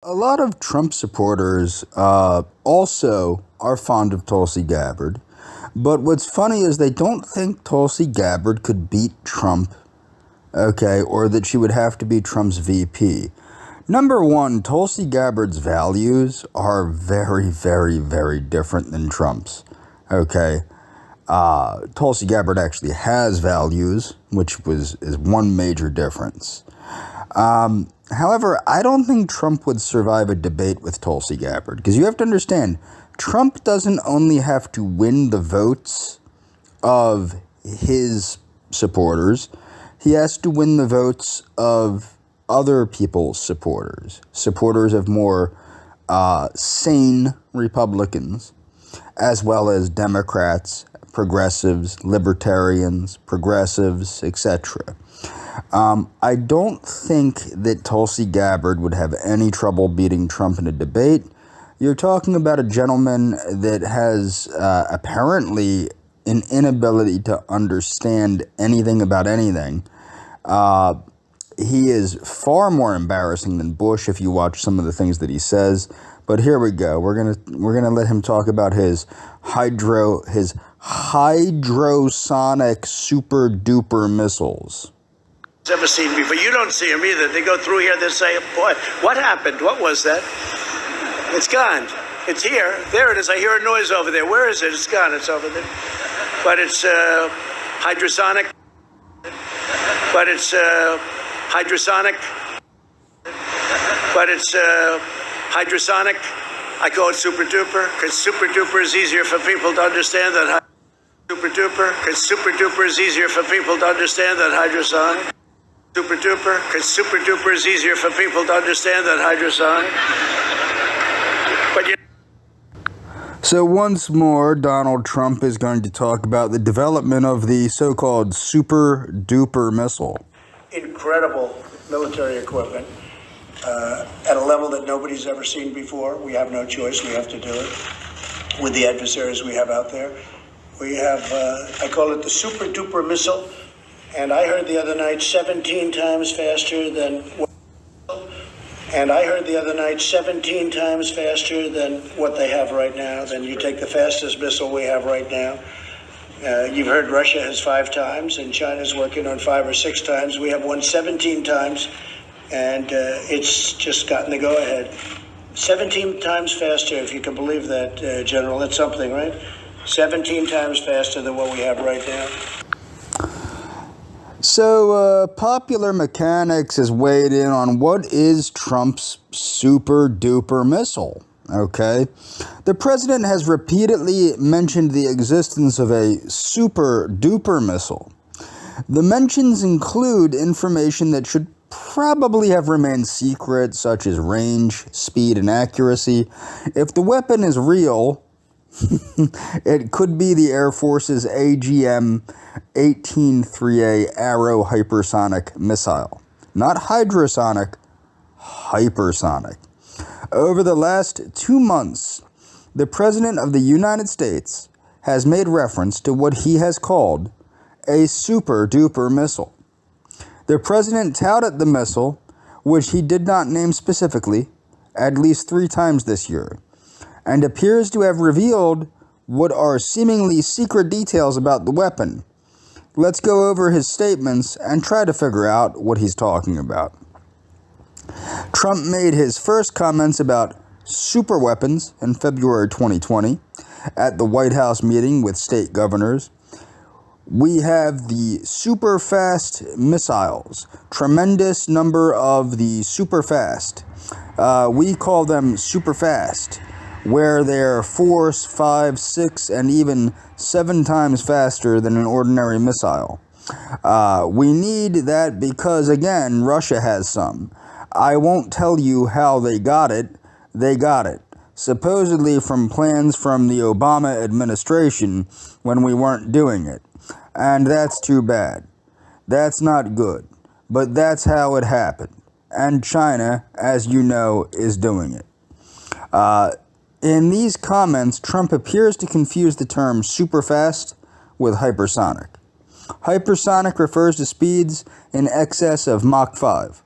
A lot of Trump supporters also are fond of Tulsi Gabbard, but what's funny is they don't think Tulsi Gabbard could beat Trump, okay, or that she would have to be Trump's VP. Number one, Tulsi Gabbard's values are very, very, very different than Trump's, okay? Tulsi Gabbard actually has values, which is one major difference. However, I don't think Trump would survive a debate with Tulsi Gabbard, because you have to understand, Trump doesn't only have to win the votes of his supporters, he has to win the votes of other people's supporters of more sane Republicans, as well as Democrats, progressives, libertarians, progressives, etc. I don't think that Tulsi Gabbard would have any trouble beating Trump in a debate. You're talking about a gentleman that has apparently an inability to understand anything about anything. He is far more embarrassing than Bush if you watch some of the things that he says. But here we go. We're gonna let him talk about his hydrosonic super duper missiles. Ever seen before. You don't see them either. They go through here, they say, boy, what happened? What was that? It's gone. It's here. There it is. I hear a noise over there. Where is it? It's gone. It's over there. But it's hydrosonic. But it's hydrosonic. But it's hydrosonic. I call it super duper because super duper is easier for people to understand than super duper because super duper is easier for people to understand than hydrosonic. Super duper, because super duper is easier for people to understand than hydrosonic. So once more, Donald Trump is going to talk about the development of the so-called super duper missile. Incredible military equipment at a level that nobody's ever seen before. We have no choice. We have to do it with the adversaries we have out there. We have, I call it the super duper missile. And I heard the other night 17 times faster than what they have right now. Then you take the fastest missile we have right now. You've heard Russia has 5 times, and China's working on 5 or 6 times. We have one 17 times, and it's just gotten the go-ahead. 17 times faster, if you can believe that, General. That's something, right? 17 times faster than what we have right now. So, Popular Mechanics has weighed in on what is Trump's super duper missile, okay? The president has repeatedly mentioned the existence of a super duper missile. The mentions include information that should probably have remained secret, such as range, speed, and accuracy. If the weapon is real, it could be the Air Force's AGM-18-3A Arrow hypersonic missile. Not hydrosonic, hypersonic. Over the last 2 months, the President of the United States has made reference to what he has called a super-duper missile. The President touted the missile, which he did not name specifically, at least 3 times this year, and appears to have revealed what are seemingly secret details about the weapon. Let's go over his statements and try to figure out what he's talking about. Trump made his first comments about super weapons in February 2020 at the White House meeting with state governors. We have the super fast missiles, tremendous number of the super fast. We call them super fast, where they're 4, 5, 6, and even 7 times faster than an ordinary missile. We need that because, again, Russia has some. I won't tell you how they got it. They got it. Supposedly from plans from the Obama administration when we weren't doing it. And that's too bad. That's not good. But that's how it happened. And China, as you know, is doing it. In these comments, Trump appears to confuse the term superfast with hypersonic. Hypersonic refers to speeds in excess of Mach 5,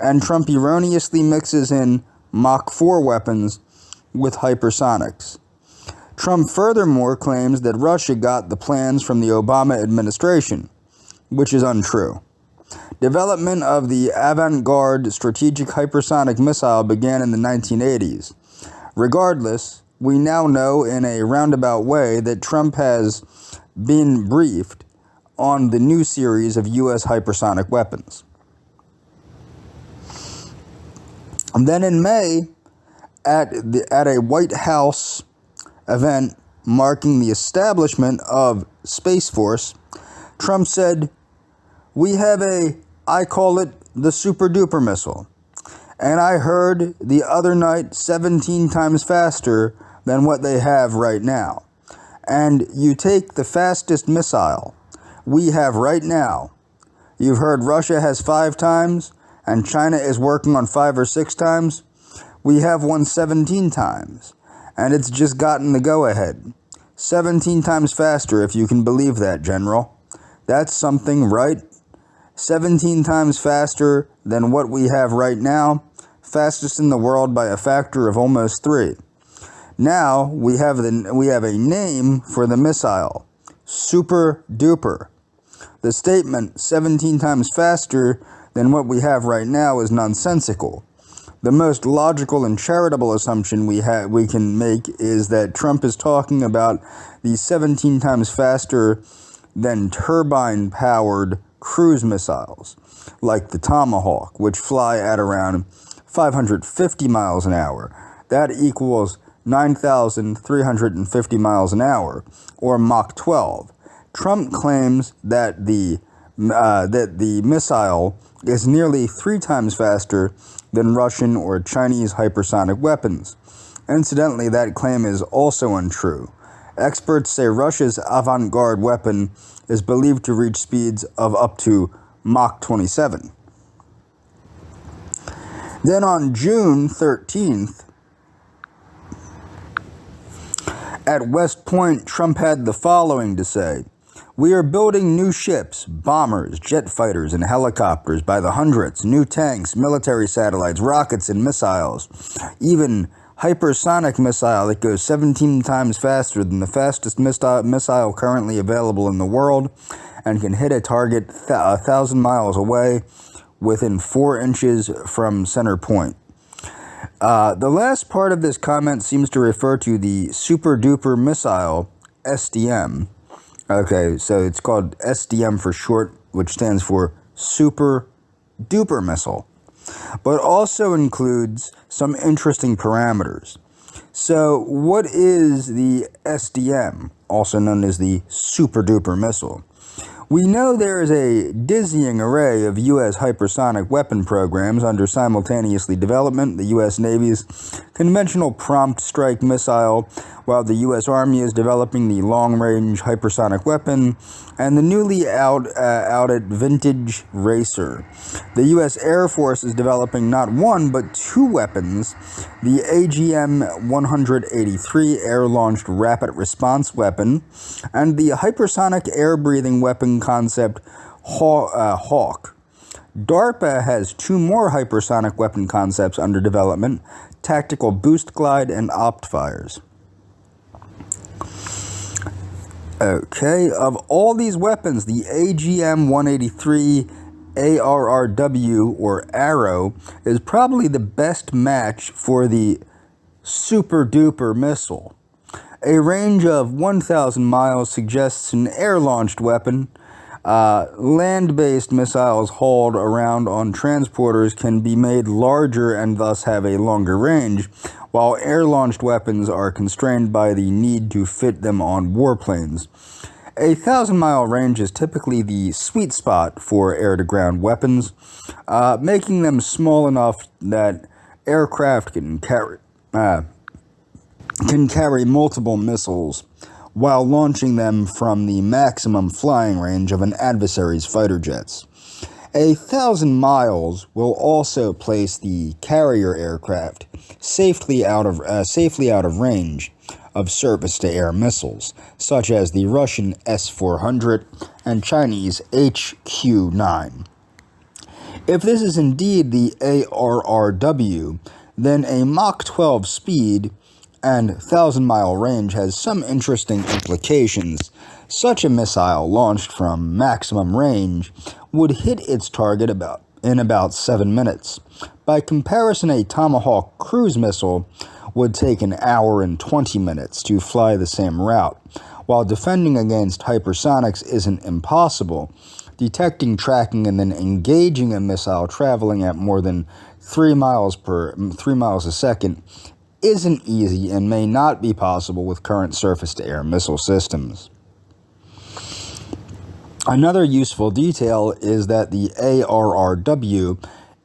and Trump erroneously mixes in Mach 4 weapons with hypersonics. Trump furthermore claims that Russia got the plans from the Obama administration, which is untrue. Development of the avant-garde strategic hypersonic missile began in the 1980s. Regardless, we now know in a roundabout way that Trump has been briefed on the new series of U.S. hypersonic weapons. And then in May, at a White House event marking the establishment of Space Force, Trump said, "We have I call it the super duper missile. And I heard the other night 17 times faster than what they have right now. And you take the fastest missile we have right now. You've heard Russia has 5 times and China is working on 5 or 6 times. We have one 17 times. And it's just gotten the go-ahead. 17 times faster, if you can believe that, General. That's something, right? 17 times faster than what we have right now. Fastest in the world by a factor of almost 3. Now we have a name for the missile. Super duper. The statement 17 times faster than what we have right now is nonsensical. The most logical and charitable assumption we can make is that Trump is talking about the 17 times faster than turbine-powered cruise missiles, like the Tomahawk, which fly at around 550 miles an hour. That equals 9,350 miles an hour, or Mach 12. Trump claims that the missile is nearly 3 times faster than Russian or Chinese hypersonic weapons. Incidentally, that claim is also untrue. Experts say Russia's avant-garde weapon is believed to reach speeds of up to Mach 27. Then on June 13th, at West Point, Trump had the following to say: "We are building new ships, bombers, jet fighters, and helicopters by the hundreds, new tanks, military satellites, rockets, and missiles. Even hypersonic missile that goes 17 times faster than the fastest missile currently available in the world and can hit a target 1,000 miles away within 4 inches from center point." The last part of this comment seems to refer to the super duper missile, SDM. Okay, so it's called SDM for short, which stands for super duper missile, but also includes some interesting parameters. So what is the SDM, also known as the super duper missile? We know there is a dizzying array of U.S. hypersonic weapon programs under simultaneously development: the U.S. Navy's conventional prompt strike missile, while the U.S. Army is developing the long-range hypersonic weapon, and the newly outed vintage Racer. The U.S. Air Force is developing not 1 but 2 weapons: the AGM-183 air-launched rapid response weapon, and the hypersonic air-breathing weapon concept Hawk. DARPA has 2 more hypersonic weapon concepts under development: tactical boost glide and OptFires. Okay, of all these weapons, the AGM-183 ARRW, or Arrow, is probably the best match for the super duper missile. A range of 1,000 miles suggests an air-launched weapon. Land-based missiles hauled around on transporters can be made larger and thus have a longer range, while air-launched weapons are constrained by the need to fit them on warplanes. A 1,000-mile range is typically the sweet spot for air-to-ground weapons, making them small enough that aircraft can carry multiple missiles while launching them from the maximum flying range of an adversary's fighter jets. 1,000 miles will also place the carrier aircraft safely out of range of surface-to-air missiles, such as the Russian S-400 and Chinese HQ-9. If this is indeed the ARRW, then a Mach 12 speed and 1,000-mile range has some interesting implications. Such a missile launched from maximum range would hit its target in about 7 minutes. By comparison, a Tomahawk cruise missile would take an hour and 20 minutes to fly the same route. While defending against hypersonics isn't impossible, detecting, tracking, and then engaging a missile traveling at more than 3 miles a second isn't easy and may not be possible with current surface-to-air missile systems. Another useful detail is that the ARRW,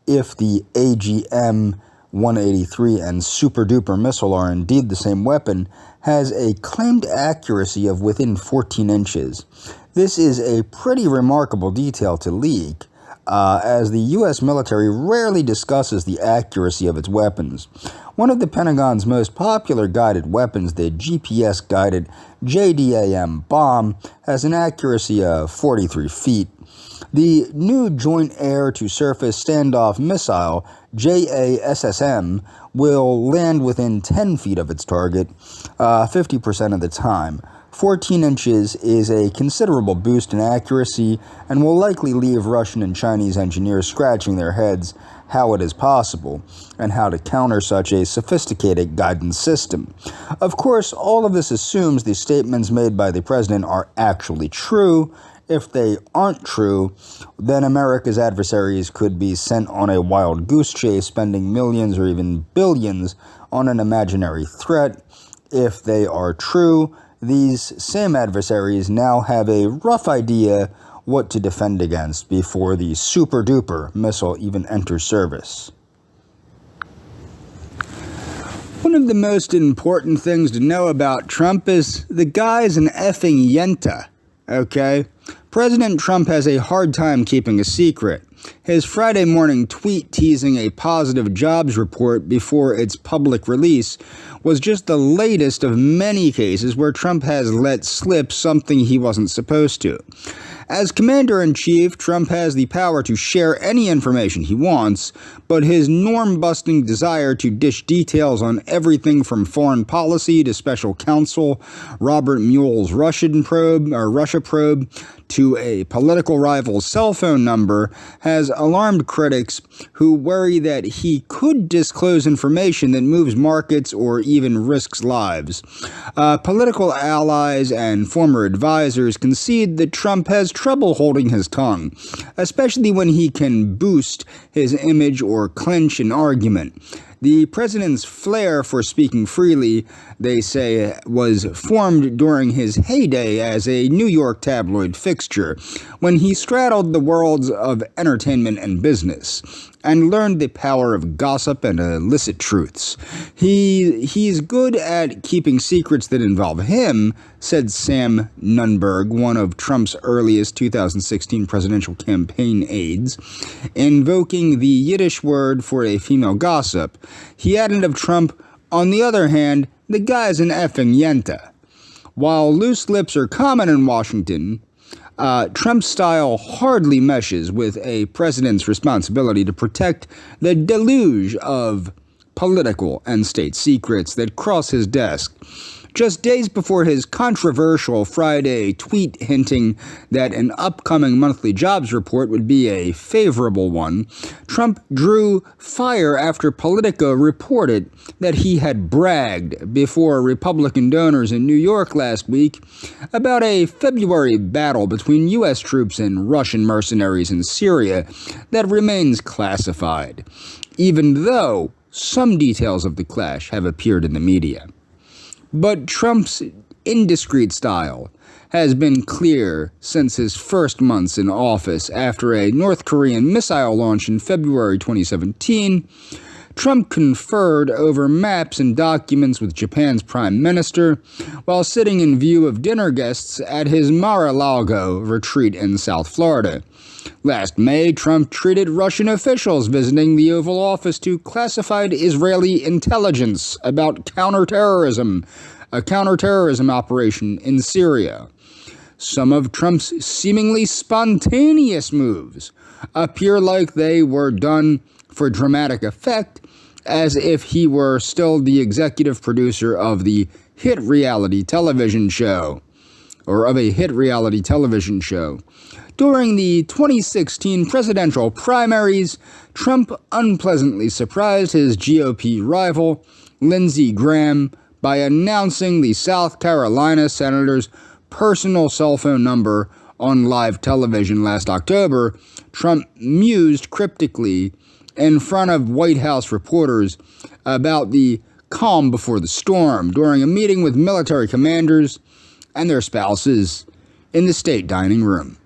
if the AGM-183 and Super Duper missile are indeed the same weapon, has a claimed accuracy of within 14 inches. This is a pretty remarkable detail to leak, as the U.S. military rarely discusses the accuracy of its weapons. One of the Pentagon's most popular guided weapons, the GPS-guided JDAM bomb, has an accuracy of 43 feet. The new Joint Air-to-Surface Standoff Missile, JASSM, will land within 10 feet of its target 50% of the time. 14 inches is a considerable boost in accuracy and will likely leave Russian and Chinese engineers scratching their heads how it is possible and how to counter such a sophisticated guidance system. Of course, all of this assumes the statements made by the president are actually true. If they aren't true, then America's adversaries could be sent on a wild goose chase, spending millions or even billions on an imaginary threat. If they are true, these same adversaries now have a rough idea what to defend against before the Super Duper missile even enters service. One of the most important things to know about Trump is the guy's an effing yenta, okay? President Trump has a hard time keeping a secret. His Friday morning tweet teasing a positive jobs report before its public release was just the latest of many cases where Trump has let slip something he wasn't supposed to. As commander-in-chief, Trump has the power to share any information he wants, but his norm-busting desire to dish details on everything from foreign policy to special counsel Robert Mueller's Russia probe to a political rival's cell phone number has alarmed critics who worry that he could disclose information that moves markets or even risks lives. Political allies and former advisors concede that Trump has trouble holding his tongue, especially when he can boost his image or clinch an argument. The president's flair for speaking freely, they say, was formed during his heyday as a New York tabloid fixture, when he straddled the worlds of entertainment and business, and learned the power of gossip and illicit truths. He's good at keeping secrets that involve him, said Sam Nunberg, one of Trump's earliest 2016 presidential campaign aides, invoking the Yiddish word for a female gossip. He added of Trump, on the other hand, the guy's an effing yenta. While loose lips are common in Washington, Trump's style hardly meshes with a president's responsibility to protect the deluge of political and state secrets that cross his desk. Just days before his controversial Friday tweet hinting that an upcoming monthly jobs report would be a favorable one, Trump drew fire after Politico reported that he had bragged before Republican donors in New York last week about a February battle between U.S. troops and Russian mercenaries in Syria that remains classified, even though some details of the clash have appeared in the media. But Trump's indiscreet style has been clear since his first months in office. After a North Korean missile launch in February 2017, Trump conferred over maps and documents with Japan's prime minister while sitting in view of dinner guests at his Mar-a-Lago retreat in South Florida. Last May, Trump treated Russian officials visiting the Oval Office to classified Israeli intelligence about a counterterrorism operation in Syria. Some of Trump's seemingly spontaneous moves appear like they were done for dramatic effect, as if he were still the executive producer of the hit reality television show, or of a hit reality television show. During the 2016 presidential primaries, Trump unpleasantly surprised his GOP rival, Lindsey Graham, by announcing the South Carolina senator's personal cell phone number on live television last October. Trump mused cryptically in front of White House reporters about the calm before the storm during a meeting with military commanders and their spouses in the state dining room.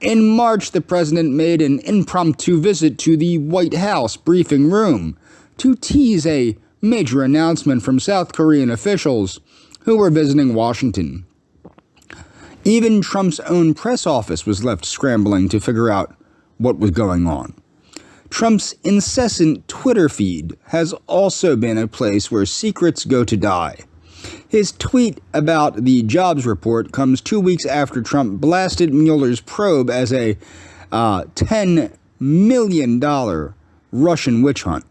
In March, the president made an impromptu visit to the White House briefing room to tease a major announcement from South Korean officials who were visiting Washington. Even Trump's own press office was left scrambling to figure out what was going on. Trump's incessant Twitter feed has also been a place where secrets go to die. His tweet about the jobs report comes 2 weeks after Trump blasted Mueller's probe as a $10 million Russian witch hunt.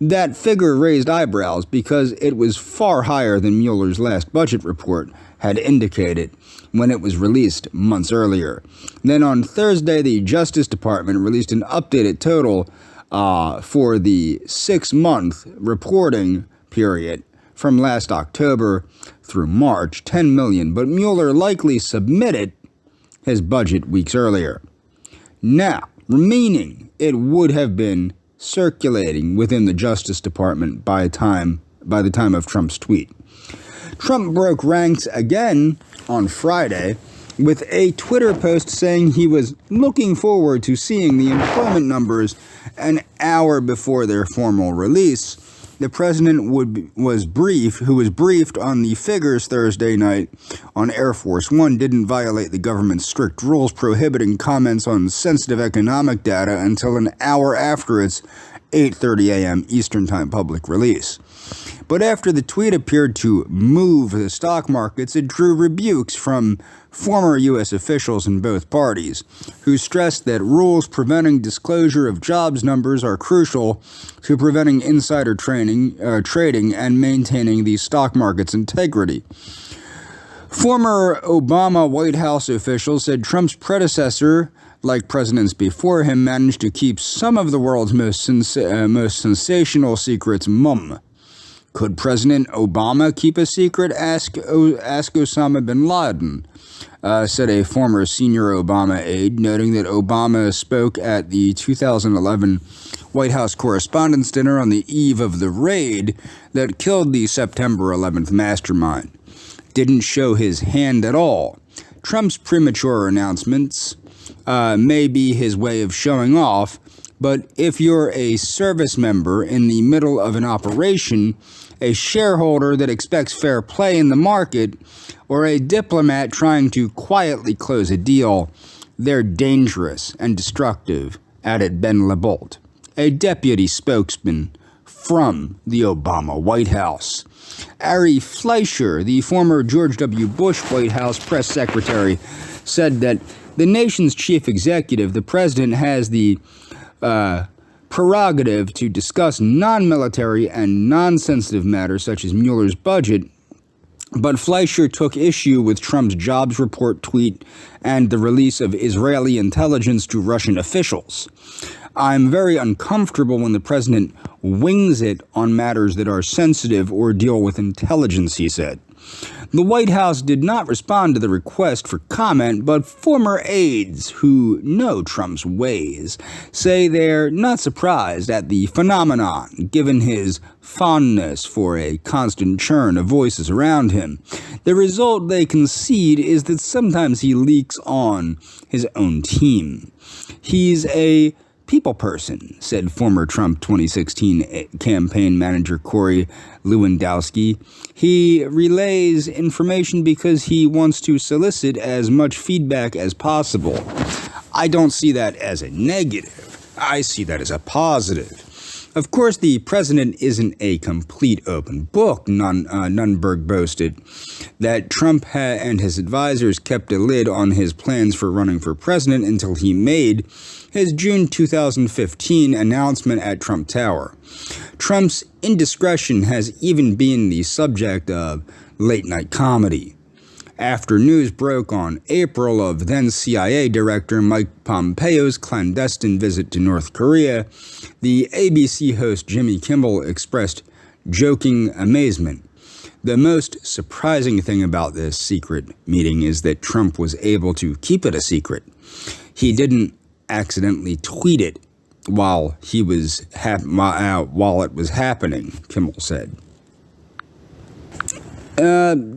That figure raised eyebrows because it was far higher than Mueller's last budget report had indicated when it was released months earlier. Then on Thursday, the Justice Department released an updated total for the 6-month reporting period from last October through March, $10 million, but Mueller likely submitted his budget weeks earlier. Now, remaining, it would have been circulating within the Justice Department by the time of Trump's tweet. Trump broke ranks again on Friday with a Twitter post saying he was looking forward to seeing the employment numbers an hour before their formal release. The president was briefed on the figures Thursday night on Air Force One didn't violate the government's strict rules prohibiting comments on sensitive economic data until an hour after its 8:30 a.m. Eastern Time public release. But after the tweet appeared to move the stock markets, it drew rebukes from former U.S. officials in both parties, who stressed that rules preventing disclosure of jobs numbers are crucial to preventing insider trading and maintaining the stock market's integrity. Former Obama White House officials said Trump's predecessor, like presidents before him, managed to keep some of the world's most sensational secrets mum. Could President Obama keep a secret? Ask Osama bin Laden, said a former senior Obama aide, noting that Obama spoke at the 2011 White House Correspondents' Dinner on the eve of the raid that killed the September 11th mastermind. Didn't show his hand at all. Trump's premature announcements may be his way of showing off, but if you're a service member in the middle of an operation, a shareholder that expects fair play in the market, or a diplomat trying to quietly close a deal, they're dangerous and destructive, added Ben Labolt, a deputy spokesman from the Obama White House. Ari Fleischer, the former George W. Bush White House press secretary, said that the nation's chief executive, the president, has the prerogative to discuss non-military and non-sensitive matters such as Mueller's budget, but Fleischer took issue with Trump's jobs report tweet and the release of Israeli intelligence to Russian officials. I'm very uncomfortable when the president wings it on matters that are sensitive or deal with intelligence, he said. The White House did not respond to the request for comment, but former aides who know Trump's ways say they're not surprised at the phenomenon, given his fondness for a constant churn of voices around him. The result, they concede, is that sometimes he leaks on his own team. He's a people person, said former Trump 2016 campaign manager Corey Lewandowski. He relays information because he wants to solicit as much feedback as possible. I don't see that as a negative. I see that as a positive. Of course, the president isn't a complete open book. Nunberg boasted that Trump and his advisors kept a lid on his plans for running for president until he made his June 2015 announcement at Trump Tower. Trump's indiscretion has even been the subject of late-night comedy. After news broke on April of then CIA Director Mike Pompeo's clandestine visit to North Korea, the ABC host Jimmy Kimmel expressed joking amazement. The most surprising thing about this secret meeting is that Trump was able to keep it a secret. He didn't accidentally tweet it while it was happening, Kimmel said.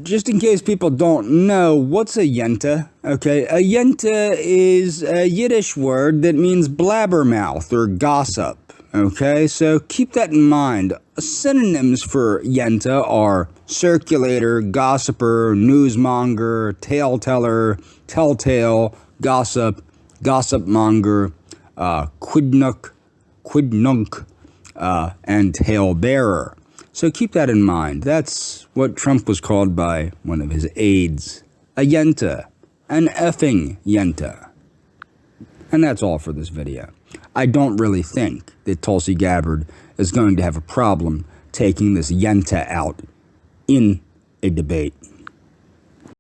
Just in case people don't know, what's a yenta? Okay, a yenta is a Yiddish word that means blabbermouth or gossip. Okay, so keep that in mind. Synonyms for yenta are circulator, gossiper, newsmonger, tale-teller, telltale, gossip, gossipmonger, quidnunk, and tale-bearer. So keep that in mind. That's what Trump was called by one of his aides. A yenta. An effing yenta. And that's all for this video. I don't really think that Tulsi Gabbard is going to have a problem taking this yenta out in a debate.